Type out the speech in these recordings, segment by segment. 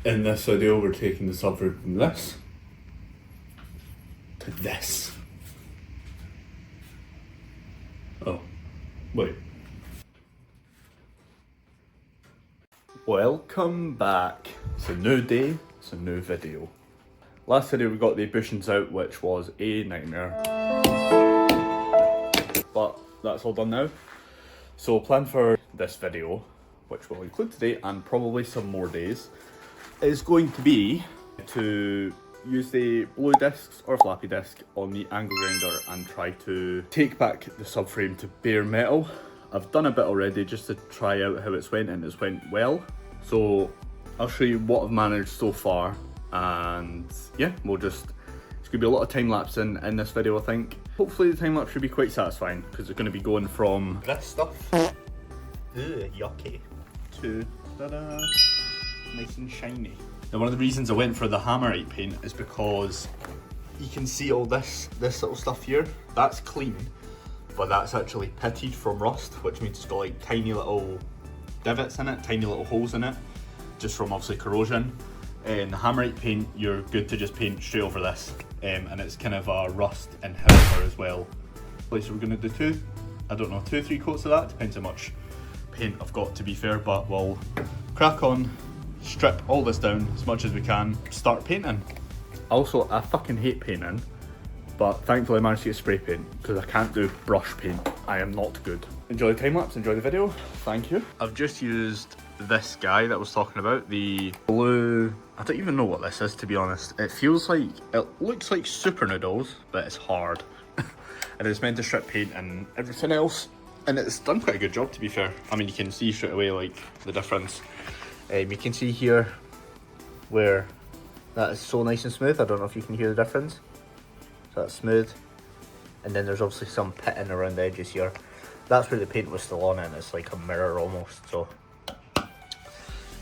In this video we're taking the subframe from this to this. Oh, wait. Welcome back. It's a new day, it's a new video. Last video we got the bushings out, which was a nightmare. But that's all done now. So plan for this video, which will include today and probably some more days, is going to be to use the blue discs or floppy disk on the angle grinder and try to take back the subframe to bare metal. I've done a bit already just to try out how it's went, and it's went well. So I'll show you what I've managed so far, and yeah, it's gonna be a lot of time lapse in this video, I think. Hopefully the time lapse should be quite satisfying, because it's gonna be going from this stuff, yucky, to ta-da, nice and shiny. Now one of the reasons I went for the hammerite paint is because you can see all this little stuff here. That's clean, but that's actually pitted from rust, which means it's got like tiny little divots in it, tiny little holes in it, just from obviously corrosion. And the hammerite paint, you're good to just paint straight over this, and it's kind of a rust inhibitor as well. So we're going to do 2-3 coats of that, depends how much paint I've got, to be fair, but we'll crack on, strip all this down as much as we can, start painting. Also, I fucking hate painting, but thankfully I managed to get spray paint, because I can't do brush paint. I am not good. Enjoy the time lapse, enjoy the video, thank you. I've just used this guy that I was talking about, the blue, I don't even know what this is, to be honest. It looks like super noodles, but it's hard. And it's meant to strip paint and everything else, and it's done quite a good job, to be fair. I mean, you can see straight away like the difference. You can see here where that is so nice and smooth. I don't know if you can hear the difference. So that's smooth, and then there's obviously some pitting around the edges here. That's where the paint was still on, and it's like a mirror almost. So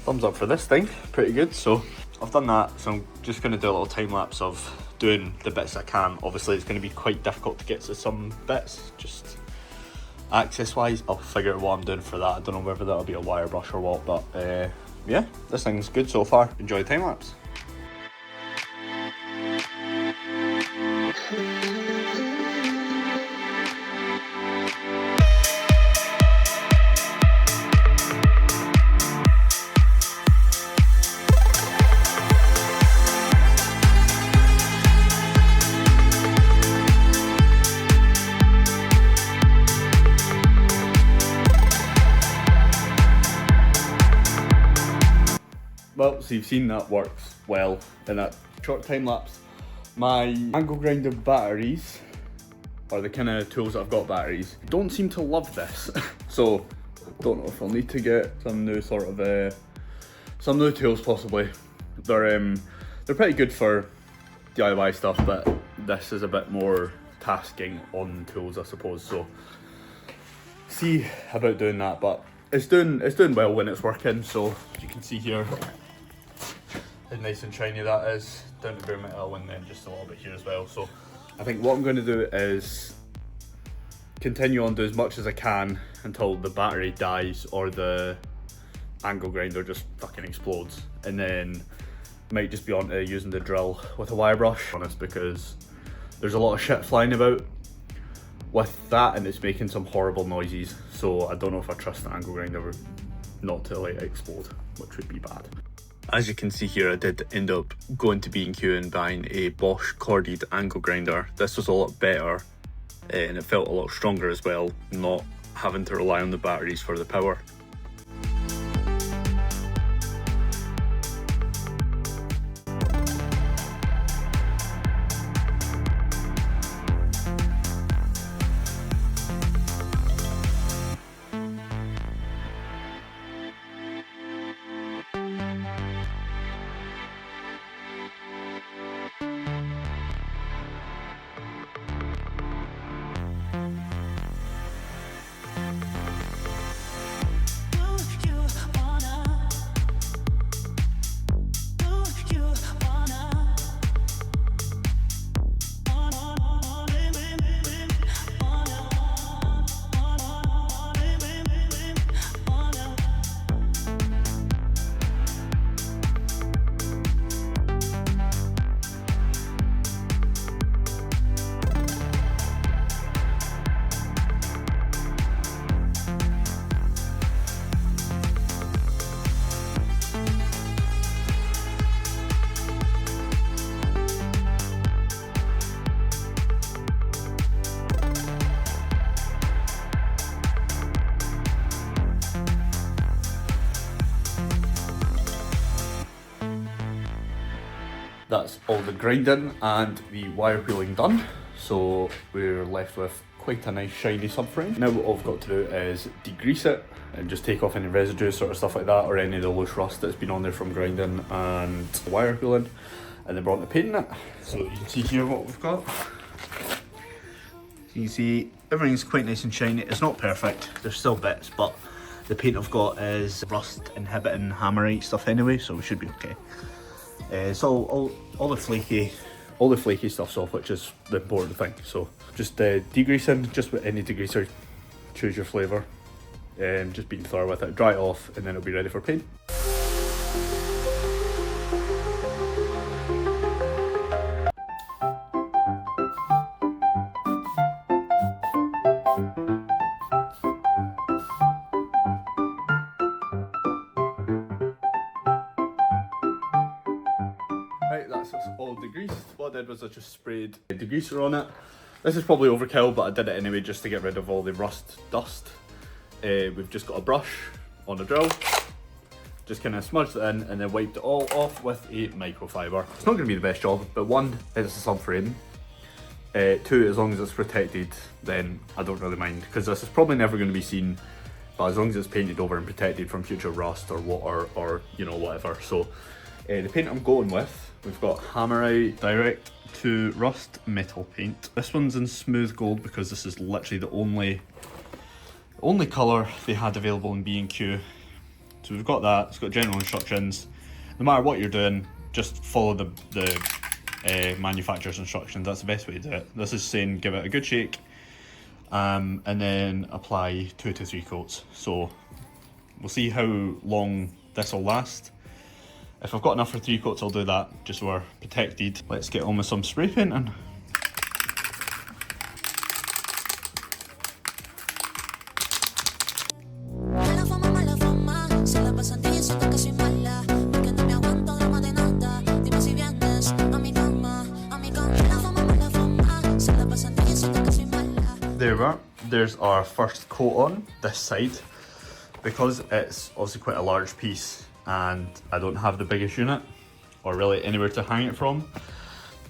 thumbs up for this thing, pretty good. So I've done that, so I'm just going to do a little time lapse of doing the bits I can. Obviously it's going to be quite difficult to get to some bits, just access wise. I'll figure out what I'm doing for that. I don't know whether that'll be a wire brush or what, but yeah, this thing's good so far. Enjoy the time lapse. Well, so you've seen that works well in that short time lapse. My angle grinder batteries, or the kind of tools that I've got batteries, don't seem to love this. So don't know if I'll need to get some new some new tools possibly. They're pretty good for DIY stuff, but this is a bit more tasking on tools, I suppose. So see about doing that, but it's doing well when it's working. So as you can see here, how nice and shiny that is, down to bare metal, and then just a little bit here as well. So I think what I'm going to do is continue on, do as much as I can until the battery dies or the angle grinder just fucking explodes, and then might just be on to using the drill with a wire brush, honest, because there's a lot of shit flying about with that and it's making some horrible noises. So I don't know if I trust the angle grinder not to let it explode, which would be bad. As you can see here, I did end up going to B&Q and buying a Bosch corded angle grinder. This was a lot better, and it felt a lot stronger as well, not having to rely on the batteries for the power. That's all the grinding and the wire wheeling done. So we're left with quite a nice shiny subframe. Now what I've got to do is degrease it and just take off any residue sort of stuff like that, or any of the loose rust that's been on there from grinding and wire wheeling. And then we're on to painting it. So you can see here what we've got. You can see everything's quite nice and shiny. It's not perfect, there's still bits, but the paint I've got is rust inhibiting hammerite stuff anyway, so we should be okay. So all the flaky stuff's off, which is the important thing. So just degreasing, just with any degreaser, choose your flavour, and just being thorough with it, dry it off, and then it'll be ready for paint. Right, that's all degreased. What I did was I just sprayed a degreaser on it. This is probably overkill, but I did it anyway just to get rid of all the rust dust. We've just got a brush on a drill, just kind of smudged it in and then wiped it all off with a microfiber. It's not going to be the best job, but one, it's a subframe. Two, as long as it's protected, then I don't really mind, because this is probably never going to be seen, but as long as it's painted over and protected from future rust or water or, you know, whatever. So the paint I'm going with, we've got Hammerite Direct to Rust Metal Paint. This one's in smooth gold because this is literally the only colour they had available in B&Q. So we've got that, it's got general instructions. No matter what you're doing, just follow the manufacturer's instructions. That's the best way to do it. This is saying give it a good shake and then apply 2 to 3 coats. So we'll see how long this will last. If I've got enough for 3 coats, I'll do that, just so we're protected. Let's get on with some spray painting. There we are. There's our first coat on this side. Because it's obviously quite a large piece and I don't have the biggest unit or really anywhere to hang it from,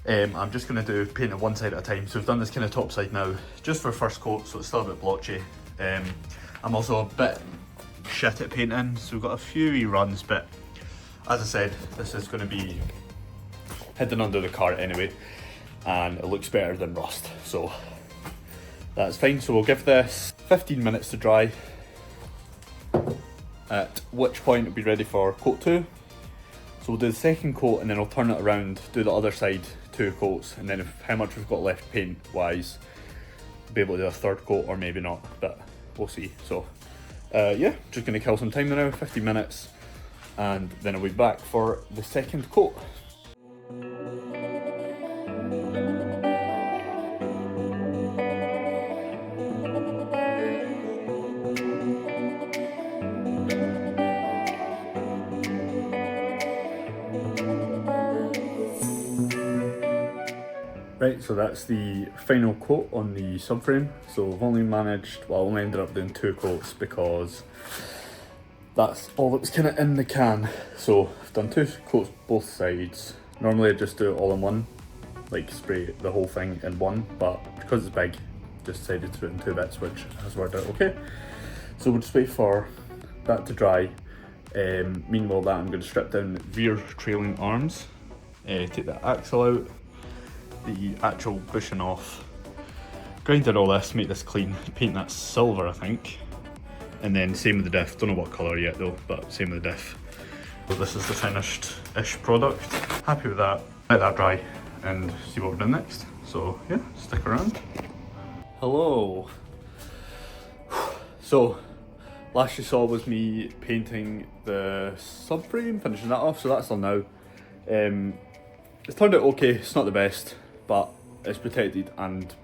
I'm just going to do paint it one side at a time. So we've done this kind of top side now just for first coat, so it's still a bit blotchy. I'm also a bit shit at painting, so we've got a few wee runs, but as I said, this is going to be hidden under the cart anyway and it looks better than rust, so that's fine. So we'll give this 15 minutes to dry, at which point it'll be ready for coat 2. So we'll do the second coat and then I'll turn it around, do the other side 2 coats, and then how much we've got left paint wise, be able to do a third coat or maybe not, but we'll see. So yeah, just going to kill some time now, 15 minutes, and then I'll be back for the second coat. Right, so that's the final coat on the subframe. So I've only managed, well, I only ended up doing 2 coats because that's all that was kind of in the can. So I've done 2 coats both sides. Normally I just do it all in one, like spray the whole thing in one, but because it's big, just decided to do it in 2 bits, which has worked out okay. So we'll just wait for that to dry. Meanwhile that, I'm going to strip down the rear trailing arms, take the axle out, the actual bushing off, grinded all this, make this clean, paint that silver I think, and then same with the diff. Don't know what colour yet though, but same with the diff. So this is the finished-ish product. Happy with that. Let that dry and see what we're doing next. So yeah, stick around. Hello. So last you saw was me painting the subframe, finishing that off, so that's done now. It's turned out okay, it's not the best, but it's protected and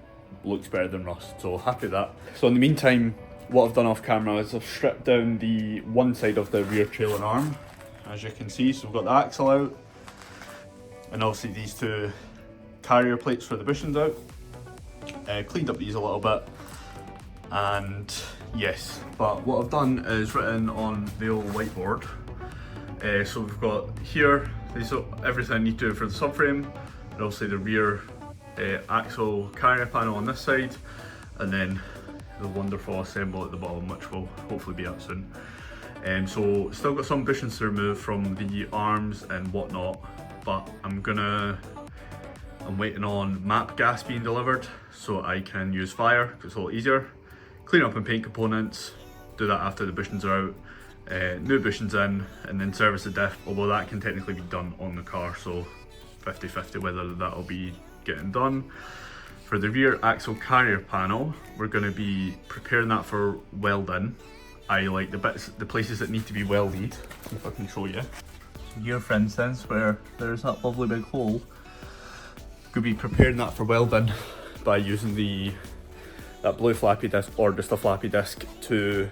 looks better than rust, so happy with that. So in the meantime, what I've done off camera is I've stripped down the one side of the rear trailing arm, as you can see. So we've got the axle out, and obviously these 2 carrier plates for the bushings out. Cleaned up these a little bit, and yes, but what I've done is written on the old whiteboard, So we've got here, these are everything I need to do for the subframe, and obviously the rear axle carrier panel on this side, and then the wonderful assembly at the bottom, which will hopefully be up soon. So still got some bushings to remove from the arms and whatnot, but I'm waiting on map gas being delivered so I can use fire because it's a lot easier. Clean up and paint components, do that after the bushings are out. New bushings in, and then service the diff, although that can technically be done on the car, so 50-50 whether that'll be getting done. For the rear axle carrier panel, we're going to be preparing that for welding. I like the places that need to be welded, if I can show you. Here, for instance, where there's that lovely big hole, could be preparing that for welding by using that blue flappy disc or just a flappy disc to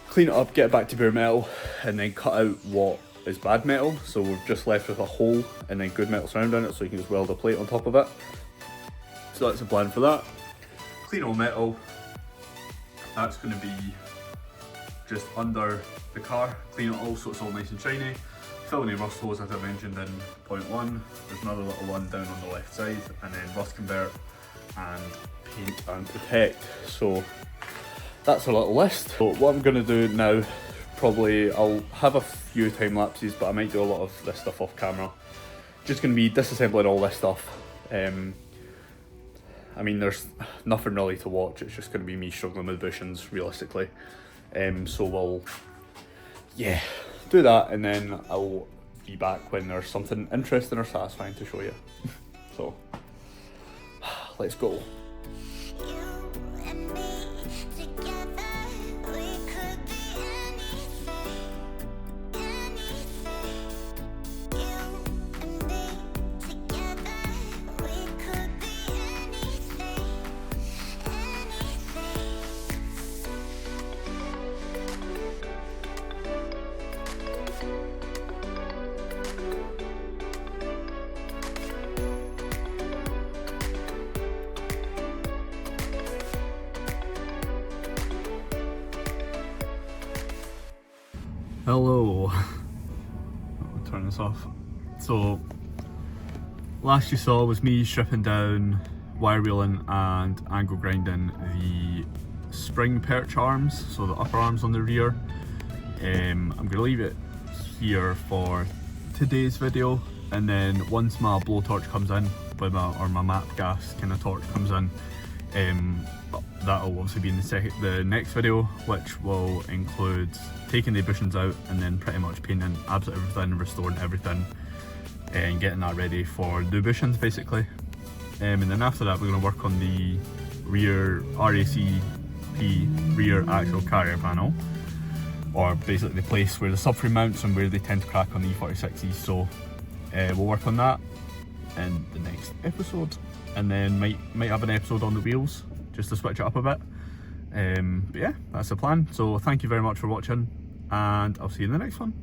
clean it up, get it back to bare metal, and then cut out what is bad metal. So we're just left with a hole and then good metal surrounding it, so you can just weld a plate on top of it. So that's the plan for that. Clean all metal. That's going to be just under the car. Clean it all so it's all nice and shiny. Fill any rust holes as I mentioned in point 1. There's another little one down on the left side, and then rust convert and paint and protect. So that's a little list. So what I'm going to do now, probably I'll have a few time lapses, but I might do a lot of this stuff off camera. Just going to be disassembling all this stuff. I mean, there's nothing really to watch, it's just going to be me struggling with bushings realistically. So we'll, yeah, do that, and then I'll be back when there's something interesting or satisfying to show you. So, let's go. Hello. I'll turn this off. So, last you saw was me stripping down, wire wheeling and angle grinding the spring perch arms, so the upper arms on the rear. I'm going to leave it here for today's video, and then once my blowtorch comes in, or my map gas kind of torch comes in, that'll obviously be in the next video, which will include taking the bushings out and then pretty much painting absolutely everything, restoring everything, and getting that ready for new bushings basically. And then after that we're going to work on the rear RACP rear axle carrier panel, or basically the place where the subframe mounts and where they tend to crack on the E46s. So we'll work on that in the next episode, and then might have an episode on the wheels just to switch it up a bit. But yeah, that's the plan. So thank you very much for watching, and I'll see you in the next one.